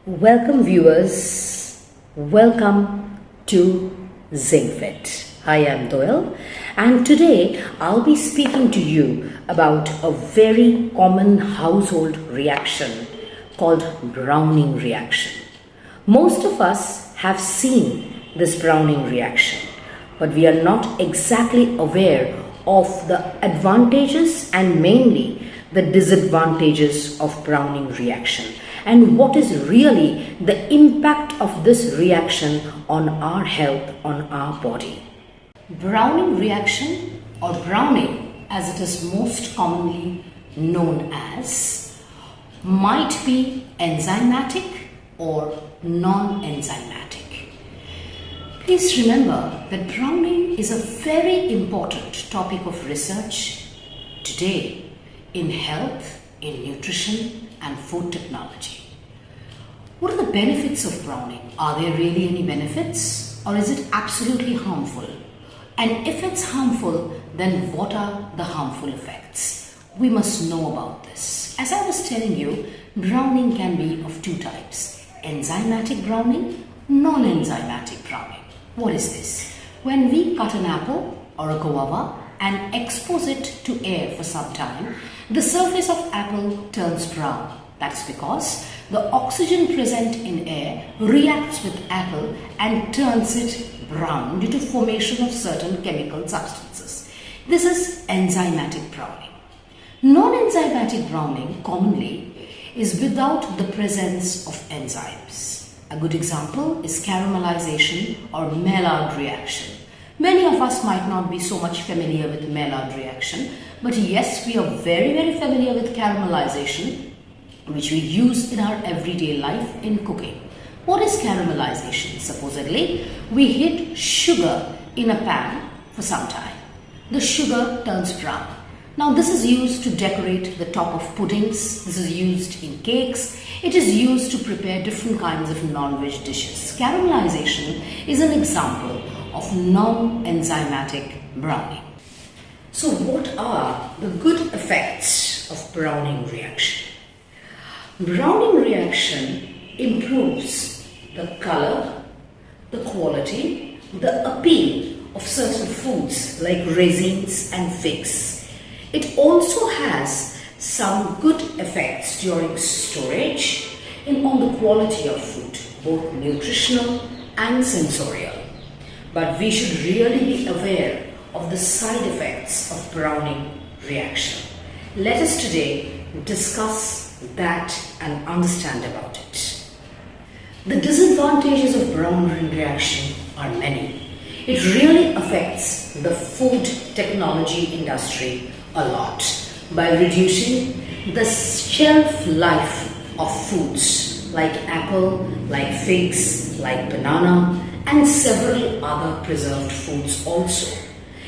Welcome viewers, welcome to Zing. I am Doel and today I'll be speaking to you about a very common household reaction called browning reaction. Most of us have seen this browning reaction, but we are not exactly aware of the advantages and mainly the disadvantages of browning reaction, and what is really the impact of this reaction on our health, on our body. Browning reaction, or browning as it is most commonly known as, might be enzymatic or non-enzymatic. Please remember that browning is a very important topic of research today in health, in nutrition and food technology. What are the benefits of browning? Are there really any benefits, or is it absolutely harmful? And if it's harmful, then what are the harmful effects? We must know about this. As I was telling you, browning can be of two types: enzymatic browning, non-enzymatic browning. What is this? When we cut an apple or a guava and expose it to air for some time, the surface of apple turns brown. That's because the oxygen present in air reacts with apple and turns it brown due to formation of certain chemical substances. This is enzymatic browning. Non-enzymatic browning commonly is without the presence of enzymes. A good example is caramelization or Maillard reaction. Many of us might not be so much familiar with Maillard reaction, but yes, we are very familiar with caramelization, which we use in our everyday life in cooking. What is caramelization? Supposedly, we heat sugar in a pan for some time. The sugar turns brown. Now this is used to decorate the top of puddings. This is used in cakes. It is used to prepare different kinds of non-veg dishes. Caramelization is an example of non-enzymatic browning. So what are the good effects of browning reaction? Browning reaction improves the color, the quality, the appeal of certain foods like raisins and figs. It also has some good effects during storage and on the quality of food, both nutritional and sensorial. But we should really be aware of the side effects of browning reaction. Let us today discuss that and understand about it. The disadvantages of browning reaction are many. It really affects the food technology industry a lot by reducing the shelf life of foods like apple, like figs, like banana, and several other preserved foods also.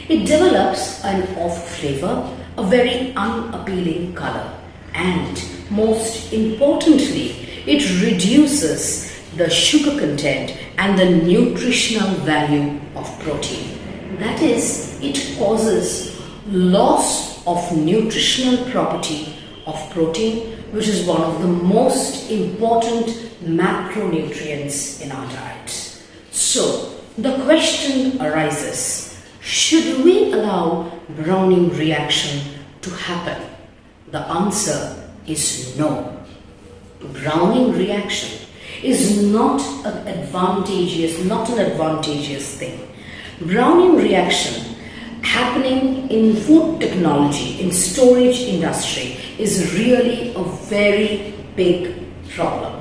It develops an off flavor, a very unappealing color, and most importantly, it reduces the sugar content and the nutritional value of protein. That is, it causes loss of nutritional property of protein, which is one of the most important macronutrients in our diet. So, the question arises, should we allow browning reaction to happen? The answer is no. Browning reaction is not an advantageous thing. Browning reaction happening in food technology, in storage industry, is really a very big problem.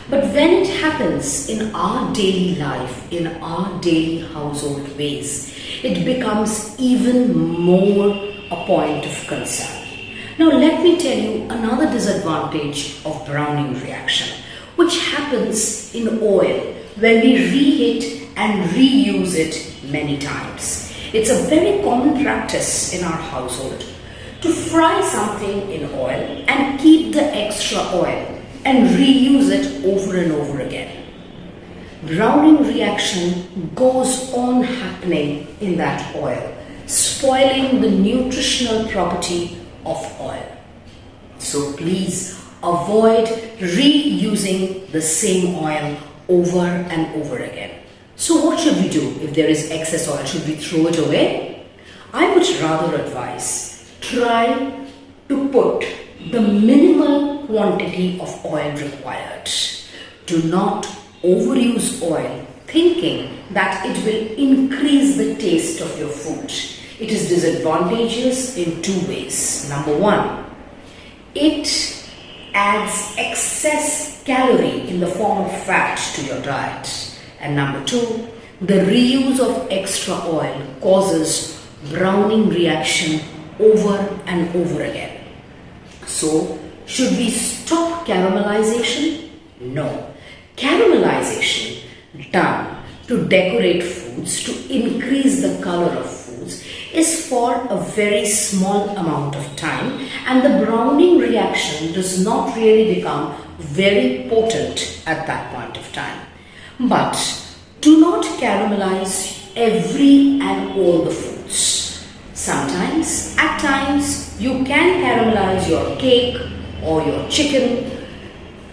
But when it happens in our daily life, in our daily household ways, it becomes even more a point of concern. Now let me tell you another disadvantage of browning reaction, which happens in oil when we reheat and reuse it many times. It's a very common practice in our household to fry something in oil and keep the extra oil and reuse it over and over again. Browning reaction goes on happening in that oil, spoiling the nutritional property of oil. So please avoid reusing the same oil over and over again. So what should we do if there is excess oil? Should we throw it away? I would rather advise, try to put the minimal quantity of oil required. Do not overuse oil thinking that it will increase the taste of your food. It is disadvantageous in two ways. Number one, it adds excess calorie in the form of fat to your diet. And number two, the reuse of extra oil causes browning reaction over and over again. So, should we stop caramelization? No. Caramelization done to decorate foods, to increase the color of foods, is for a very small amount of time, and the browning reaction does not really become very potent at that point of time. But do not caramelize every and all the foods. Sometimes, at times, you can caramelize your cake or your chicken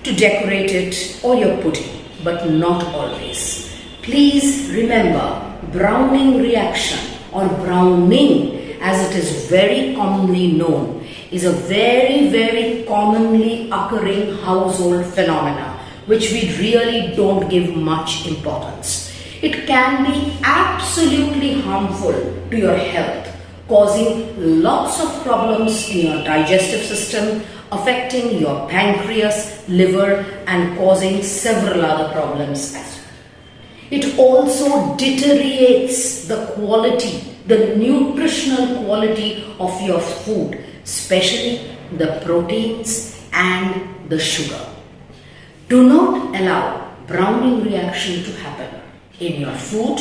to decorate it, or your pudding, but not always. Please remember, browning reaction or browning, as it is very commonly known, is a very commonly occurring household phenomena which we really don't give much importance. It can be absolutely harmful to your health, causing lots of problems in your digestive system, affecting your pancreas, liver, and causing several other problems as well. It also deteriorates the quality, the nutritional quality of your food, especially the proteins and the sugar. Do not allow browning reaction to happen in your food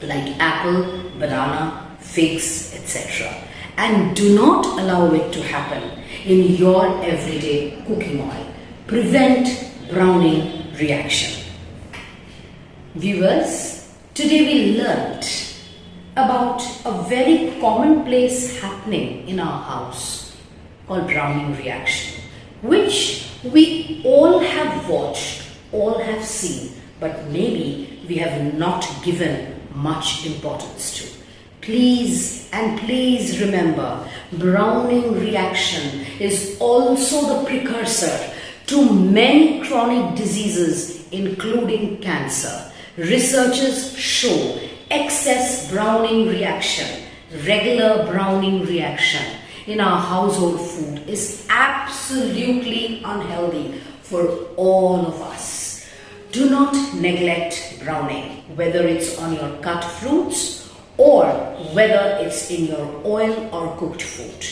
like apple, banana, figs, etc. And do not allow it to happen in your everyday cooking oil. Prevent browning reaction. Viewers, today we learned about a very commonplace happening in our house called browning reaction, which we all have watched, all have seen, but maybe we have not given much importance to. Please and please remember, browning reaction is also the precursor to many chronic diseases including cancer. Researchers show excess browning reaction, regular browning reaction in our household food is absolutely unhealthy for all of us. Do not neglect browning, whether it's on your cut fruits or whether it's in your oil or cooked food.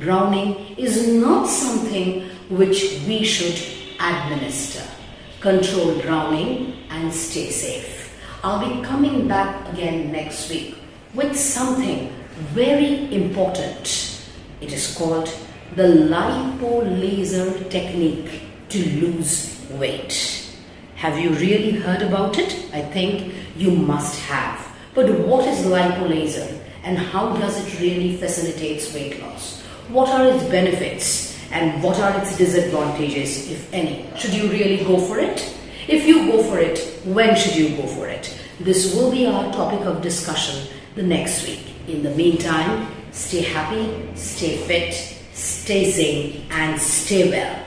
Browning is not something which we should administer. Control browning and stay safe. I'll be coming back again next week with something very important. It is called the lipolaser technique to lose weight. Have you really heard about it? I think you must have. But what is lipolaser and how does it really facilitate weight loss? What are its benefits and what are its disadvantages, if any? Should you really go for it? If you go for it, when should you go for it? This will be our topic of discussion the next week. In the meantime, stay happy, stay fit, stay Zing, and stay well.